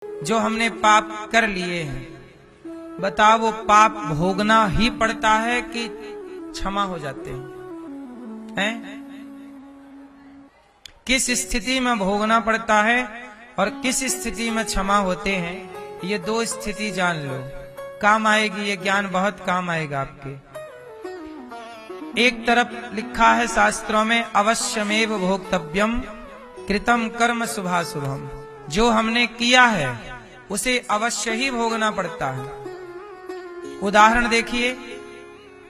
जो हमने पाप कर लिए हैं, बताओ वो पाप भोगना ही पड़ता है कि क्षमा हो जाते हैं? किस स्थिति में भोगना पड़ता है और किस स्थिति में क्षमा होते हैं, ये दो स्थिति जान लो, काम आएगी। ये ज्ञान बहुत काम आएगा आपके। एक तरफ लिखा है शास्त्रों में, अवश्यमेव भोक्तव्यम कृतम कर्म शुभाशुभम। जो हमने किया है उसे अवश्य ही भोगना पड़ता है। उदाहरण देखिए,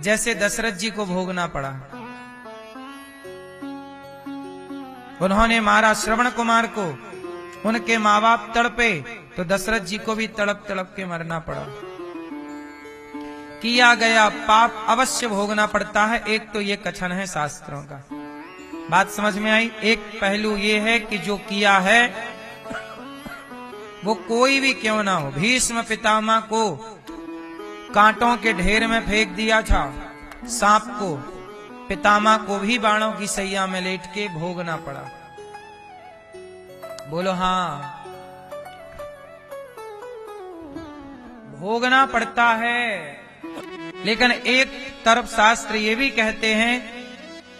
जैसे दशरथ जी को भोगना पड़ा, उन्होंने मारा श्रवण कुमार को, उनके माँ बाप तड़पे तो दशरथ जी को भी तड़प तड़प के मरना पड़ा। किया गया पाप अवश्य भोगना पड़ता है। एक तो ये कथन है शास्त्रों का, बात समझ में आई। एक पहलू ये है कि जो किया है वो कोई भी क्यों ना हो, भीष्म पितामह को कांटों के ढेर में फेंक दिया था, सांप को, पितामह को भी बाणों की सैया में लेट के भोगना पड़ा। बोलो हाँ, भोगना पड़ता है। लेकिन एक तरफ शास्त्र ये भी कहते हैं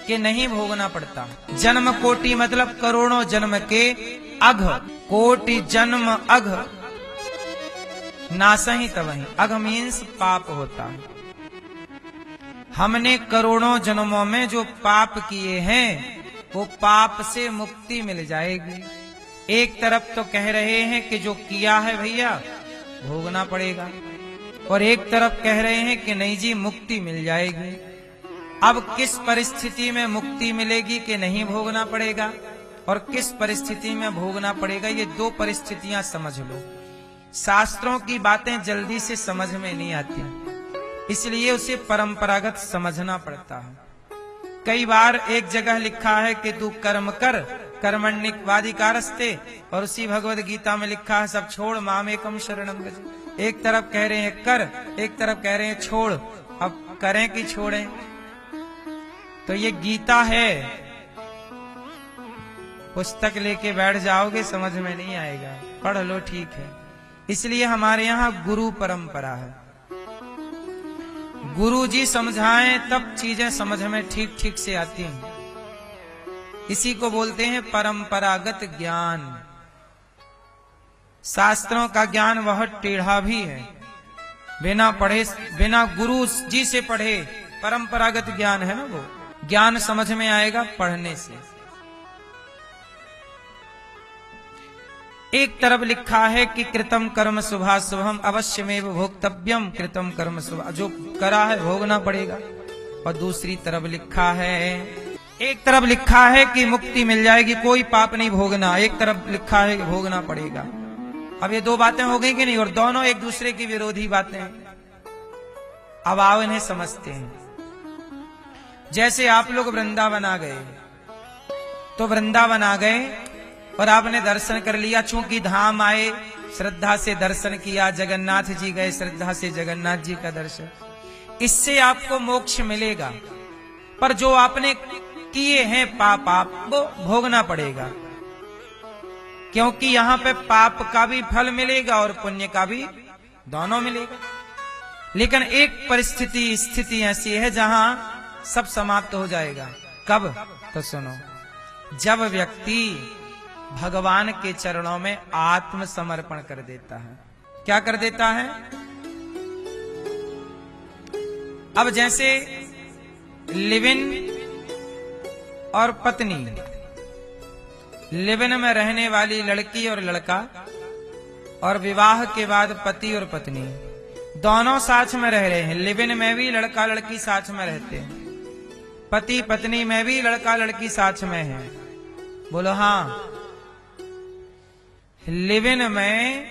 कि नहीं भोगना पड़ता। जन्म कोटि मतलब करोड़ों जन्म के अघ, कोटि जन्म अघ नासहि तवहि। अघ मीन्स पाप होता है। हमने करोड़ों जन्मों में जो पाप किए हैं वो पाप से मुक्ति मिल जाएगी। एक तरफ तो कह रहे हैं कि जो किया है भैया भोगना पड़ेगा, और एक तरफ कह रहे हैं कि नहीं जी मुक्ति मिल जाएगी। अब किस परिस्थिति में मुक्ति मिलेगी कि नहीं भोगना पड़ेगा, और किस परिस्थिति में भोगना पड़ेगा, ये दो परिस्थितियां समझ लो। शास्त्रों की बातें जल्दी से समझ में नहीं आती, इसलिए उसे परंपरागत समझना पड़ता है। कई बार एक जगह लिखा है कि तू कर्म कर, कर्मण्येवाधिकारस्ते, और उसी भगवद गीता में लिखा है सब छोड़ मामेकम शरणम व्रज। एक तरफ कह रहे हैं कर, एक तरफ कह रहे हैं छोड़। अब करें कि छोड़ें? तो ये गीता है, पुस्तक लेके बैठ जाओगे समझ में नहीं आएगा, पढ़ लो ठीक है। इसलिए हमारे यहाँ गुरु परंपरा है, गुरु जी समझाएं तब चीजें समझ में ठीक ठीक से आती हैं। इसी को बोलते हैं परंपरागत ज्ञान। शास्त्रों का ज्ञान वह टेढ़ा भी है, बिना पढ़े, बिना गुरु जी से पढ़े परंपरागत ज्ञान है ना, वो ज्ञान समझ में आएगा पढ़ने से। एक तरफ लिखा है कि कृतम कर्म शुभाशुभम अवश्यमेव भोक्तव्यम कृतम कर्म शुभ, जो करा है भोगना पड़ेगा। और दूसरी तरफ लिखा है, एक तरफ लिखा है कि मुक्ति मिल जाएगी, कोई पाप नहीं भोगना, एक तरफ लिखा है कि भोगना पड़ेगा। अब ये दो बातें हो गई कि नहीं, और दोनों एक दूसरे की विरोधी बातें हैं। अब आओ इन्हें समझते हैं। जैसे आप लोग वृंदावन आ गए, तो वृंदावन आ गए और आपने दर्शन कर लिया, चूंकि धाम आए, श्रद्धा से दर्शन किया, जगन्नाथ जी गए, श्रद्धा से जगन्नाथ जी का दर्शन, इससे आपको मोक्ष मिलेगा। पर जो आपने किए हैं पाप, आपको भोगना पड़ेगा, क्योंकि यहाँ पे पाप का भी फल मिलेगा और पुण्य का भी, दोनों मिलेगा। लेकिन एक परिस्थिति, स्थिति ऐसी है जहां सब समाप्त हो जाएगा। कब? तो सुनो, जब व्यक्ति भगवान के चरणों में आत्मसमर्पण कर देता है। क्या कर देता है? अब जैसे लिव इन और पत्नी, लिव इन में रहने वाली लड़की और लड़का, और विवाह के बाद पति और पत्नी दोनों साथ में रह रहे हैं। लिव इन में भी लड़का लड़की साथ में रहते हैं, पति पत्नी में भी लड़का लड़की साथ में है। बोलो हाँ। लिव इन में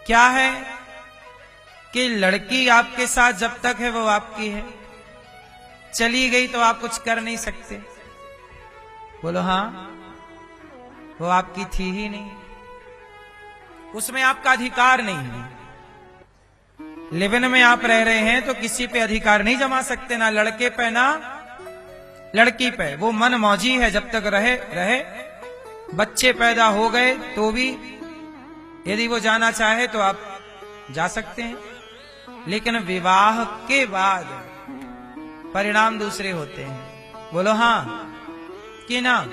क्या है कि लड़की आपके साथ जब तक है वो आपकी है, चली गई तो आप कुछ कर नहीं सकते। बोलो हाँ, वो आपकी थी ही नहीं, उसमें आपका अधिकार नहीं है। लिव इन में आप रह रहे हैं तो किसी पे अधिकार नहीं जमा सकते, ना लड़के पे ना लड़की पे। वो मन मौजी है, जब तक रहे रहे, बच्चे पैदा हो गए तो भी यदि वो जाना चाहे तो आप जा सकते हैं, लेकिन विवाह के बाद परिणाम दूसरे होते हैं। बोलो हाँ कि ना?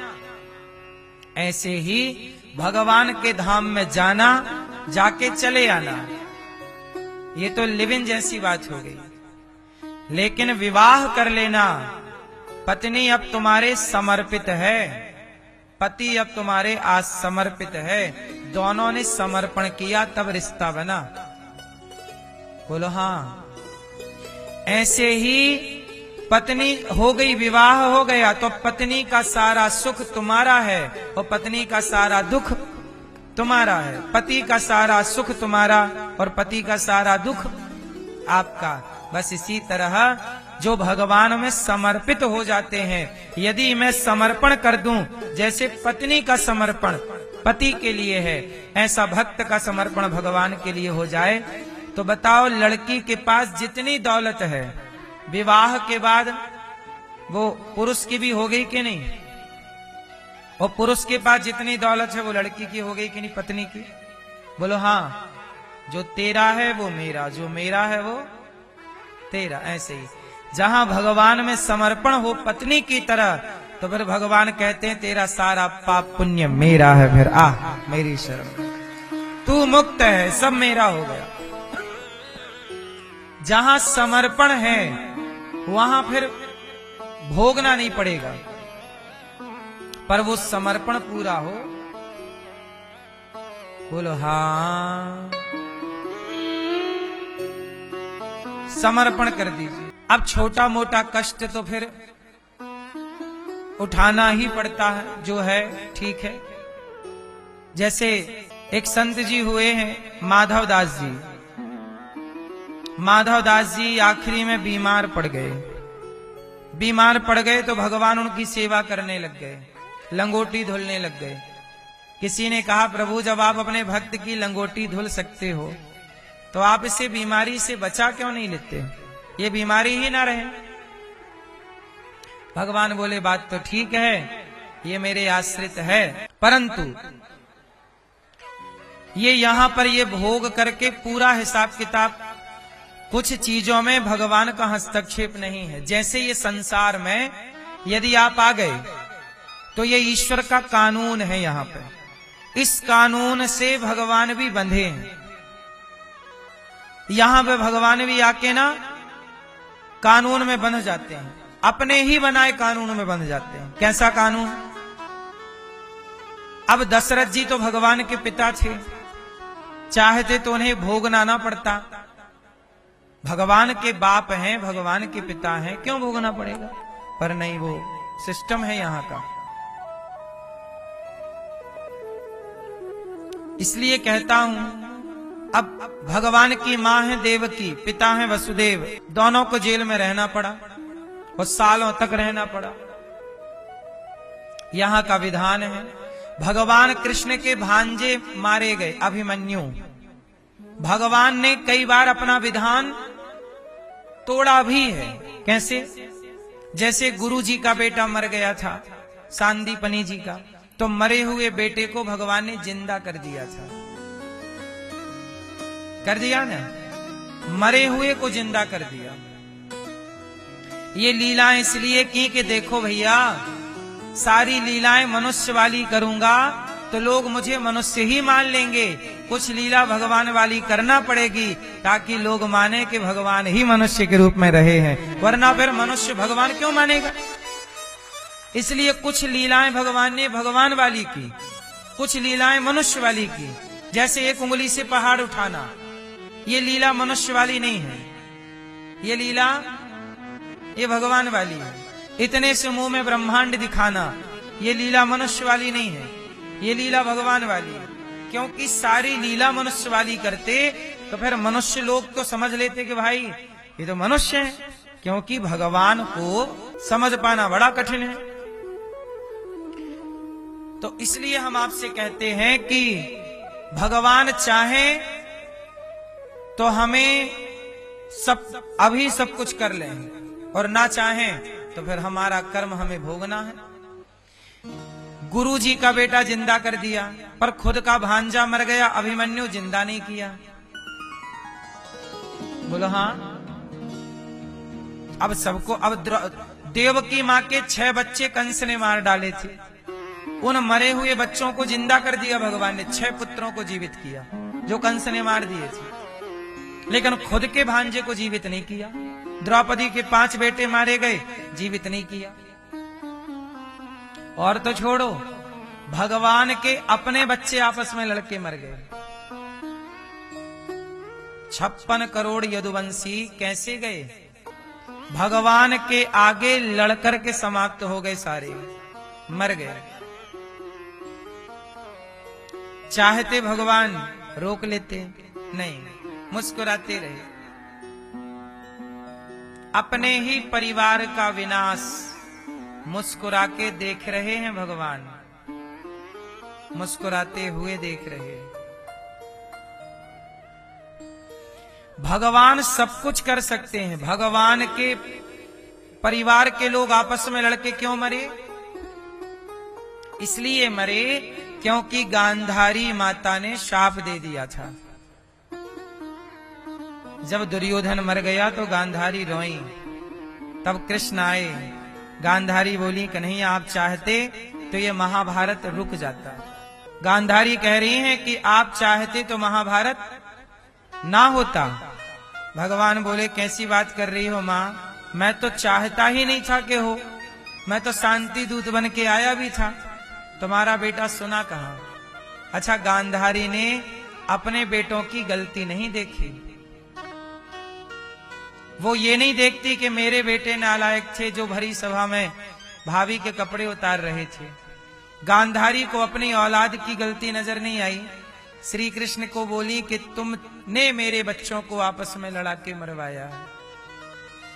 ऐसे ही भगवान के धाम में जाना, जाके चले आना, ये तो लिव इन जैसी बात हो गई। लेकिन विवाह कर लेना, पत्नी अब तुम्हारे समर्पित है, पति अब तुम्हारे असमर्पित है, दोनों ने समर्पण किया तब रिश्ता बना। बोलो हाँ। ऐसे ही पत्नी हो गई, विवाह हो गया तो पत्नी का सारा सुख तुम्हारा है और पत्नी का सारा दुख तुम्हारा है, पति का सारा सुख तुम्हारा और पति का सारा दुख आपका। बस इसी तरह जो भगवान में समर्पित हो जाते हैं, यदि मैं समर्पण कर दूं, जैसे पत्नी का समर्पण पति के लिए है, ऐसा भक्त का समर्पण भगवान के लिए हो जाए, तो बताओ लड़की के पास जितनी दौलत है, विवाह के बाद वो पुरुष की भी हो गई कि नहीं? और पुरुष के पास जितनी दौलत है वो लड़की की हो गई कि नहीं, पत्नी की? बोलो हाँ। जो तेरा है वो मेरा, जो मेरा है वो तेरा। ऐसे ही जहां भगवान में समर्पण हो पत्नी की तरह, तो फिर भगवान कहते हैं तेरा सारा पाप पुण्य मेरा है, फिर आ मेरी शरण, तू मुक्त है, सब मेरा हो गया। जहां समर्पण है वहां फिर भोगना नहीं पड़ेगा, पर वो समर्पण पूरा हो। बोलो हाँ। समर्पण कर दीजिए। अब छोटा मोटा कष्ट तो फिर उठाना ही पड़ता है, जो है ठीक है। जैसे एक संत जी हुए हैं माधवदास जी। माधवदास जी आखिरी में बीमार पड़ गए। बीमार पड़ गए तो भगवान उनकी सेवा करने लग गए, लंगोटी धुलने लग गए। किसी ने कहा प्रभु जब आप अपने भक्त की लंगोटी धुल सकते हो तो आप इसे बीमारी से बचा क्यों नहीं लेते, ये बीमारी ही ना रहे। भगवान बोले बात तो ठीक है, ये मेरे आश्रित है, परंतु ये यहां पर ये भोग करके पूरा हिसाब किताब, कुछ चीजों में भगवान का हस्तक्षेप नहीं है। जैसे ये संसार में यदि आप आ गए तो ये ईश्वर का कानून है, यहां पे इस कानून से भगवान भी बंधे हैं। यहां पे भगवान भी आके ना कानून में बंध जाते हैं, अपने ही बनाए कानून में बंध जाते हैं। कैसा कानून? अब दशरथ जी तो भगवान के पिता थे, चाहते तो उन्हें भोगना ना पड़ता। भगवान के बाप हैं, भगवान के पिता हैं, क्यों भोगना पड़ेगा? पर नहीं, वो सिस्टम है यहां का। इसलिए कहता हूं, अब भगवान की मां है देवकी, पिता है वसुदेव, दोनों को जेल में रहना पड़ा और सालों तक रहना पड़ा। यहां का विधान है। भगवान कृष्ण के भांजे मारे गए, अभिमन्यु। भगवान ने कई बार अपना विधान तोड़ा भी है। कैसे? जैसे गुरु जी का बेटा मर गया था, सांदीपनी जी का, तो मरे हुए बेटे को भगवान ने जिंदा कर दिया था। कर दिया ना, मरे हुए को जिंदा कर दिया। ये लीलाएं इसलिए की कि देखो भैया, सारी लीलाएं मनुष्य वाली करूंगा तो लोग मुझे मनुष्य ही मान लेंगे, कुछ लीला भगवान वाली करना पड़ेगी ताकि लोग माने कि भगवान ही मनुष्य के रूप में रहे हैं, वरना फिर मनुष्य भगवान क्यों मानेगा। इसलिए कुछ लीलाएं भगवान ने भगवान वाली की, कुछ लीलाएं मनुष्य वाली की। जैसे एक उंगली से पहाड़ उठाना, ये लीला मनुष्य वाली नहीं है, ये लीला ये भगवान वाली है। इतने से मुंह में ब्रह्मांड दिखाना, ये लीला मनुष्य वाली नहीं है, ये लीला भगवान वाली है। क्योंकि सारी लीला मनुष्य वाली करते तो फिर मनुष्य लोग तो समझ लेते कि भाई ये तो मनुष्य है, क्योंकि भगवान को समझ पाना बड़ा कठिन है। तो इसलिए हम आपसे कहते हैं कि भगवान चाहे तो हमें अभी सब कुछ कर लें, और ना चाहें तो फिर हमारा कर्म हमें भोगना है। गुरुजी का बेटा जिंदा कर दिया, पर खुद का भांजा मर गया, अभिमन्यु जिंदा नहीं किया। बोलो हाँ। अब सबको, अब देवकी माँ के 6 बच्चे कंस ने मार डाले थे, उन मरे हुए बच्चों को जिंदा कर दिया भगवान ने, 6 पुत्रों को जीवित किया जो कंस ने मार दिए थे, लेकिन खुद के भांजे को जीवित नहीं किया। द्रौपदी के 5 बेटे मारे गए, जीवित नहीं किया। और तो छोड़ो, भगवान के अपने बच्चे आपस में लड़के मर गए। 56 करोड़ यदुवंशी कैसे गए? भगवान के आगे लड़कर के समाप्त हो गए, सारे मर गए। चाहते भगवान रोक लेते, नहीं, मुस्कुराते रहे। अपने ही परिवार का विनाश मुस्कुरा के देख रहे हैं भगवान, मुस्कुराते हुए देख रहे हैं। भगवान सब कुछ कर सकते हैं। भगवान के परिवार के लोग आपस में लड़के क्यों मरे? इसलिए मरे क्योंकि गांधारी माता ने शाप दे दिया था। जब दुर्योधन मर गया तो गांधारी रोई, तब कृष्ण आए। गांधारी बोली, कन्हैया आप चाहते तो ये महाभारत रुक जाता। गांधारी कह रही हैं कि आप चाहते तो महाभारत ना होता। भगवान बोले, कैसी बात कर रही हो मां, मैं तो चाहता ही नहीं था कि हो, मैं तो शांति दूत बन के आया भी था, तुम्हारा बेटा सुना कहां? अच्छा, गांधारी ने अपने बेटों की गलती नहीं देखी। वो ये नहीं देखती कि मेरे बेटे नालायक थे जो भरी सभा में भाभी के कपड़े उतार रहे थे। गांधारी को अपनी औलाद की गलती नजर नहीं आई। श्री कृष्ण को बोली कि तुमने मेरे बच्चों को आपस में लड़ा के मरवाया है,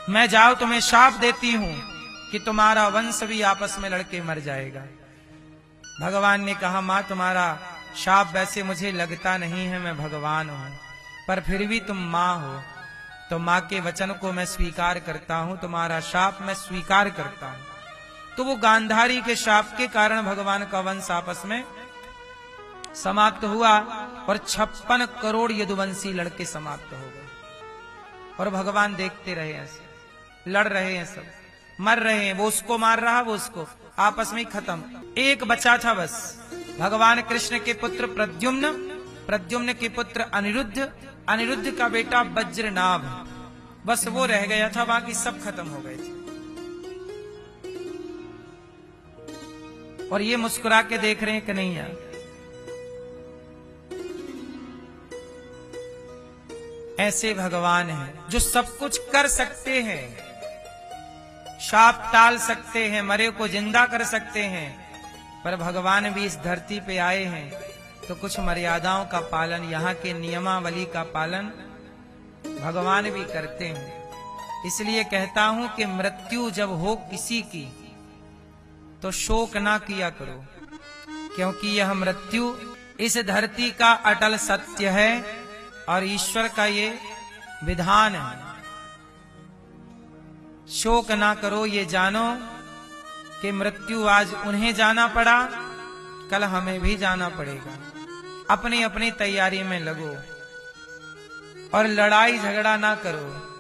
मैं जाओ तुम्हें शाप देती हूं कि तुम्हारा वंश भी आपस में लड़के मर जाएगा। भगवान ने कहा, मां तुम्हारा शाप वैसे मुझे लगता नहीं है, मैं भगवान हूं, पर फिर भी तुम मां हो, तो मां के वचन को मैं स्वीकार करता हूं, तुम्हारा शाप मैं स्वीकार करता हूं। तो वो गांधारी के शाप के कारण भगवान का वंश आपस में समाप्त हुआ और 56 करोड़ यदुवंशी लड़के समाप्त हो गए। और भगवान देखते रहे, ऐसे लड़ रहे हैं, सब मर रहे हैं, वो उसको मार रहा, वो उसको, आपस में खत्म। एक बचा था बस, भगवान कृष्ण के पुत्र प्रद्युम्न, प्रद्युम्न के पुत्र अनिरुद्ध, अनिरुद्ध का बेटा वज्रनाभ, बस वो रह गया था, बाकी सब खत्म हो गए थे। और ये मुस्कुरा के देख रहे हैं कि नहीं यार? ऐसे भगवान हैं जो सब कुछ कर सकते हैं, शाप टाल सकते हैं, मरे को जिंदा कर सकते हैं, पर भगवान भी इस धरती पे आए हैं तो कुछ मर्यादाओं का पालन, यहाँ के नियमावली का पालन भगवान भी करते हैं। इसलिए कहता हूं कि मृत्यु जब हो किसी की तो शोक ना किया करो, क्योंकि यह मृत्यु इस धरती का अटल सत्य है और ईश्वर का ये विधान है। शोक ना करो, ये जानो कि मृत्यु आज उन्हें जाना पड़ा, कल हमें भी जाना पड़ेगा। अपनी अपनी तैयारी में लगो और लड़ाई झगड़ा ना करो।